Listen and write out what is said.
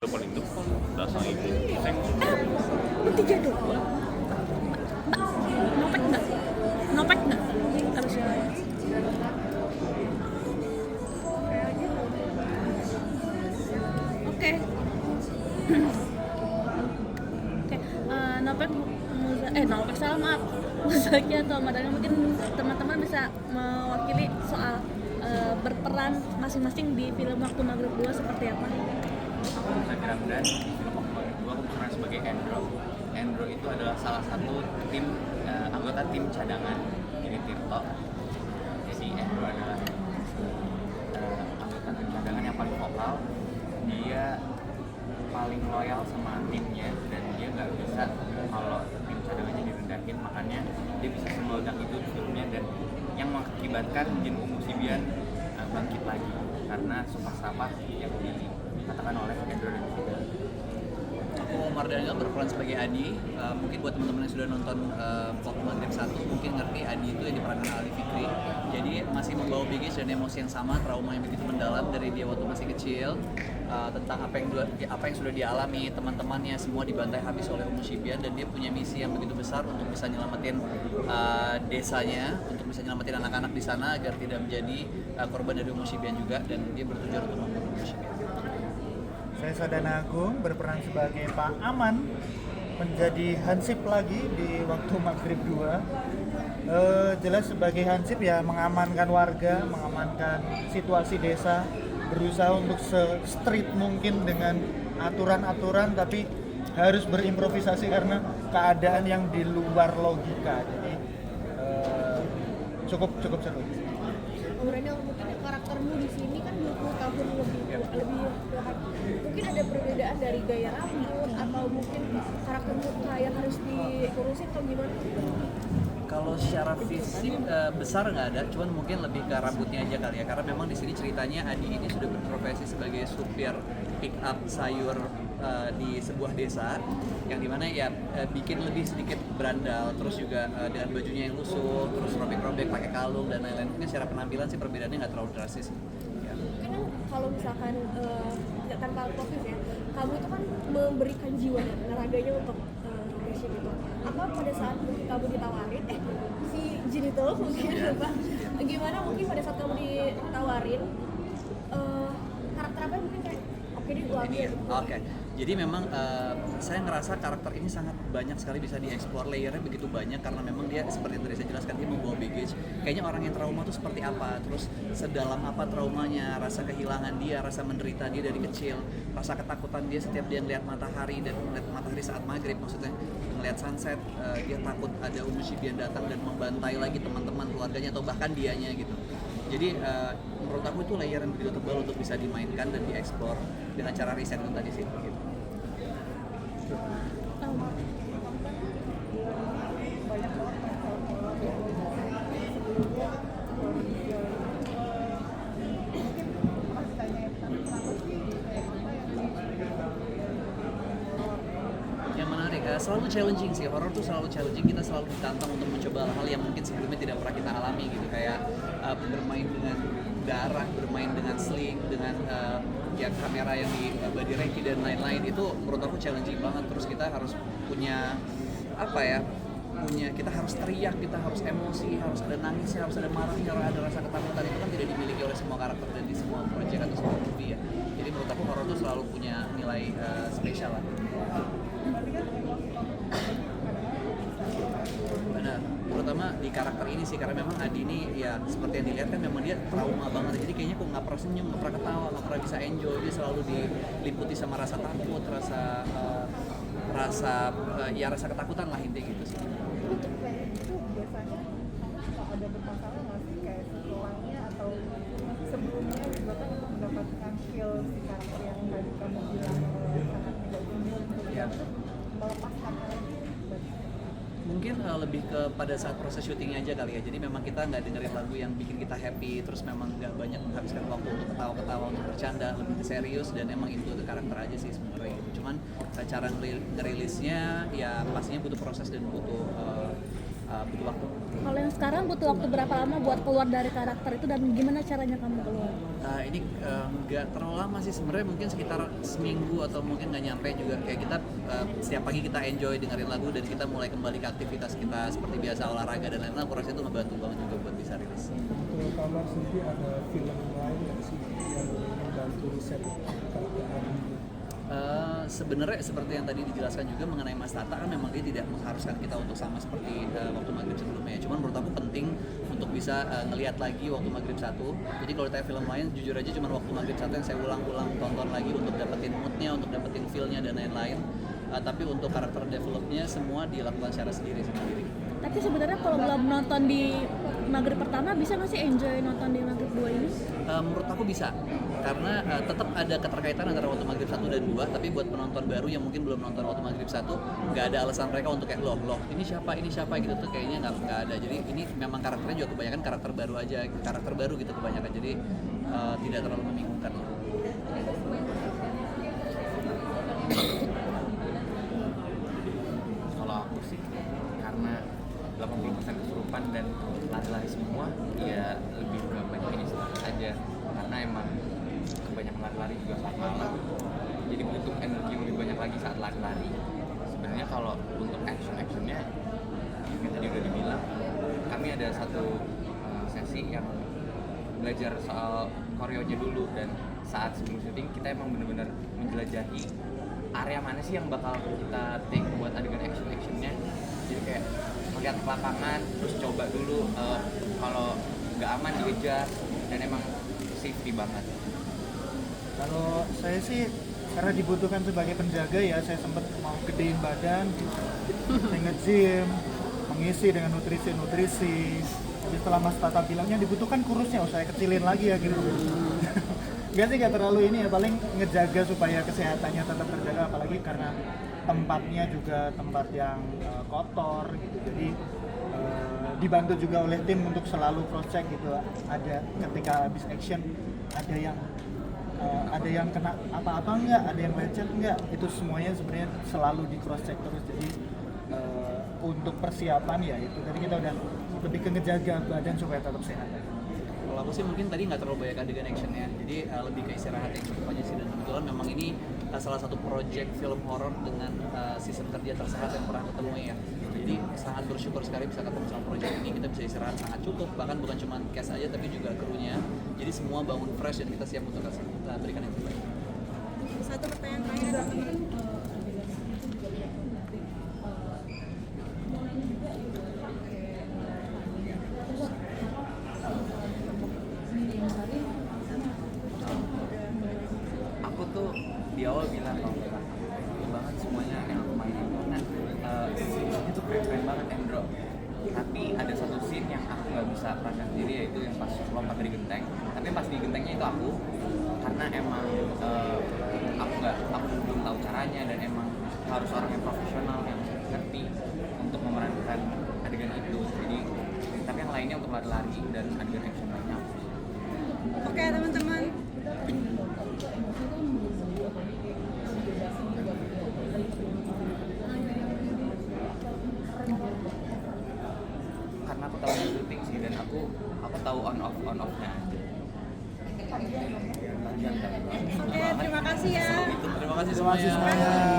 paling depan dasar itu seng Bertiga dong. Nopek nggak? Nopek nggak? Harusnya. Oke. Oke. Nopek, Nopek salah maaf. Muzaki atau Madara mungkin teman-teman bisa mewakili soal berperan masing-masing di film Waktu Maghrib 2 seperti apa? Saya kira benar di film Waktu Maghrib 2 aku berperan sebagai Endro. Endro itu adalah salah satu tim anggota tim cadangan dari Tirto. Jadi Endro adalah anggota tim cadangan yang paling vokal. Dia paling loyal sama timnya dan dia nggak bisa kalau tim cadangannya direndahin, makanya dia bisa semeledak itu di filmnya dan yang mengakibatkan Jin Ungu Sibian bangkit lagi karena sumpah serapah yang dikatakan oleh Endro dan Fidel. Aku Omar Daniel berperan sebagai Adi. Mungkin buat teman-teman yang sudah nonton Waktu Maghrib 1 mungkin ngerti Adi itu yang diperankan Ali Fikri. Jadi masih membawa baggage dan emosi yang sama, trauma yang begitu mendalam dari dia waktu masih kecil, tentang apa yang sudah dialami teman-temannya, semua dibantai habis oleh Ungu Sibian, dan dia punya misi yang begitu besar untuk bisa nyelamatin desanya, untuk bisa nyelamatin anak-anak di sana agar tidak menjadi korban dari Ungu Sibian juga, dan dia bertujuan untuk membunuh Ungu Sibian. Saya Sadana Agung berperan sebagai Pak Aman, menjadi Hansip lagi di Waktu Maghrib 2. Jelas sebagai Hansip ya mengamankan warga, mengamankan situasi desa, berusaha untuk se-street mungkin dengan aturan-aturan, tapi harus berimprovisasi karena keadaan yang di luar logika. Jadi cukup seru. Daniel, mungkin karaktermu di sini kan 20 tahun lebih mungkin ada perbedaan dari gaya rambut atau mungkin karaktermu kayak harus dikurusin atau gimana? Kalau secara fisik besar nggak ada, cuman mungkin lebih ke rambutnya aja kali ya, karena memang di sini ceritanya Adi ini sudah berprofesi sebagai supir pick up sayur di sebuah desa, yang dimana ya bikin lebih sedikit berandal, terus juga dengan bajunya yang lusuh, terus robek-robek pakai kalung dan lain-lain. Mungkin secara penampilan sih perbedaannya nggak terlalu drastis. Ya. Mungkin kan kalau misalkan tidak tanpa profil ya, kamu itu kan memberikan jiwa dan raganya untuk passion itu. Apa pada saat kamu ditawarin, si Jin itu mungkin apa? Gimana mungkin pada saat kamu ditawarin karakter apa yang mungkin kayak oke deh gua ambil. Oke. Jadi memang saya ngerasa karakter ini sangat banyak sekali bisa dieksplor, layernya begitu banyak karena memang dia seperti yang tadi saya jelaskan, dia membawa baggage. Kayaknya orang yang trauma itu seperti apa, terus sedalam apa traumanya, rasa kehilangan dia, rasa menderita dia dari kecil, rasa ketakutan dia setiap dia ngeliat matahari dan ngeliat matahari saat maghrib, maksudnya ngeliat sunset, dia takut ada Ungu Sibian datang dan membantai lagi teman-teman keluarganya atau bahkan dianya gitu. Jadi menurut aku itu layer yang begitu tebal untuk bisa dimainkan dan dieksplor dengan cara riset itu tadi sih. Gitu. Yang menarik, selalu challenging sih, horor tuh selalu challenging, kita selalu ditantang untuk mencoba hal yang mungkin sebelumnya tidak pernah kita alami gitu, kayak bermain dengan darah, bermain dengan sling, dengan ya kamera yang di body reiki dan lain-lain, itu menurut aku challenging banget. Terus kita harus punya apa ya, kita harus teriak, kita harus emosi, harus ada nangisnya, harus ada marahnya, harus ada rasa ketakutan. Itu kan tidak dimiliki oleh semua karakter dan di semua project atau semua movie ya. Jadi menurut aku horor tuh selalu punya nilai spesial lah. Benar, terutama di karakter ini sih, karena memang Adi ini ya seperti yang dilihat kan memang dia trauma banget, jadi kayaknya kok nggak pernah senyum, nggak pernah ketawa, nggak pernah bisa enjoy, dia selalu diliputi sama rasa takut, rasa ketakutan lah intinya gitu sih. Untuk kayak itu biasanya ada bermasalah nggak sih kayak setelahnya atau sebelumnya juga kan untuk mendapatkan feel si karakter yang tadi kamu bilang sangat tidak umum Ya. melepaskan lagi. Mungkin lebih ke pada saat proses syutingnya aja kali ya, jadi memang kita nggak dengerin lagu yang bikin kita happy, terus memang nggak banyak menghabiskan waktu untuk ketawa-ketawa, untuk bercanda, lebih ke serius dan emang itu karakter aja sih sebenarnya gitu. Cuman cara ngerilisnya ya pastinya butuh proses dan butuh butuh waktu. Kalau yang sekarang butuh waktu berapa lama buat keluar dari karakter itu dan gimana caranya kamu keluar? Ini nggak terlalu lama sih sebenarnya, mungkin sekitar seminggu atau mungkin nggak nyampe juga. Kayak kita setiap pagi kita enjoy dengerin lagu dan kita mulai kembali ke aktivitas kita seperti biasa, olahraga dan lain-lain. Aku rasa itu ngebantu banget juga buat bisa rilis. Untuk kamar sendiri ada film lain nggak sih yang membantu riset karakter Adi? Sebenarnya seperti yang tadi dijelaskan juga mengenai Mas Tata, kan memang dia tidak mengharuskan kita untuk sama seperti waktu Maghrib sebelumnya. Cuman menurut aku penting untuk bisa ngelihat lagi waktu Maghrib 1. Jadi kalau ditanya film lain, jujur aja cuman waktu Maghrib 1 yang saya ulang-ulang tonton lagi untuk dapetin moodnya, untuk dapetin feel-nya dan lain-lain. Tapi untuk karakter develop-nya semua dilakukan secara sendiri. Tapi sebenarnya kalau belum nonton di Maghrib pertama, bisa nggak sih enjoy nonton di Maghrib 2 ini? Menurut aku bisa, karena tetap ada keterkaitan antara waktu Maghrib 1 dan 2, tapi buat penonton baru yang mungkin belum nonton waktu Maghrib 1, nggak ada alasan mereka untuk kayak loh ini siapa gitu tuh, kayaknya nggak ada. Jadi ini memang karakternya juga kebanyakan karakter baru gitu kebanyakan, jadi tidak terlalu membingungkan. Kalau aku sih karena 80% kesurupan dan lari-lari semua, ya lebih ke banyak istirahat aja, karena emang kebanyakan lari-lari juga saat malam, jadi butuh energi yang lebih banyak lagi saat lari-lari. Sebenarnya kalau untuk actionnya yang tadi udah dibilang, kami ada satu sesi yang belajar soal koreonya dulu, dan saat sebelum syuting kita emang benar-benar menjelajahi area mana sih yang bakal kita take buat adegan actionnya. Jadi kayak melihat ke lapangan, terus coba dulu kalau nggak aman dikejar, dan emang safety banget. Kalau saya sih karena dibutuhkan sebagai penjaga ya, saya sempat mau gedein badan, saya nge-gym, mengisi dengan nutrisi. Tapi setelah Mas Tata bilangnya dibutuhkan kurusnya, saya kecilin lagi ya gitu. Nggak terlalu ini ya, paling ngejaga supaya kesehatannya tetap terjaga, apalagi karena tempatnya juga tempat yang kotor gitu. Jadi dibantu juga oleh tim untuk selalu cross check gitu. Ada ketika habis action ada yang kena apa-apa enggak, ada yang lecet enggak, itu semuanya sebenarnya selalu di cross check terus. Jadi untuk persiapan ya itu tadi kita udah lebih ke ngejaga badan supaya tetap sehat. Kalau aku sih mungkin tadi nggak terlalu banyak adegan actionnya, jadi lebih ke istirahat yang cukup aja sih. Dan kebetulan memang ini salah satu project film horor dengan sistem kerja tersehat yang pernah ketemu ya. Jadi sangat bersyukur sekali bisa ketemu sama project ini, kita bisa istirahat sangat cukup, bahkan bukan cuma cast aja tapi juga krunya. Jadi semua bangun fresh dan kita siap untuk kita berikan yang terbaik. Satu pertanyaan terakhir. Aku tuh di awal bilang kalau banget semuanya yang aku mainin, karena scene itu keren banget Endro. Tapi ada satu scene yang aku nggak bisa perasakan sendiri, yaitu yang pas lompat dari genteng. Tapi pas di gentengnya itu aku, karena emang aku belum tahu caranya, dan emang harus orang yang profesional yang ngerti untuk memerankan adegan itu. Jadi tapi yang lainnya untuk lari-lari dan adegan action lainnya. Oke teman-teman. Karena aku tahu syuting sih, dan aku tahu on offnya aja. Oke, terima kasih ya. Terima kasih semuanya.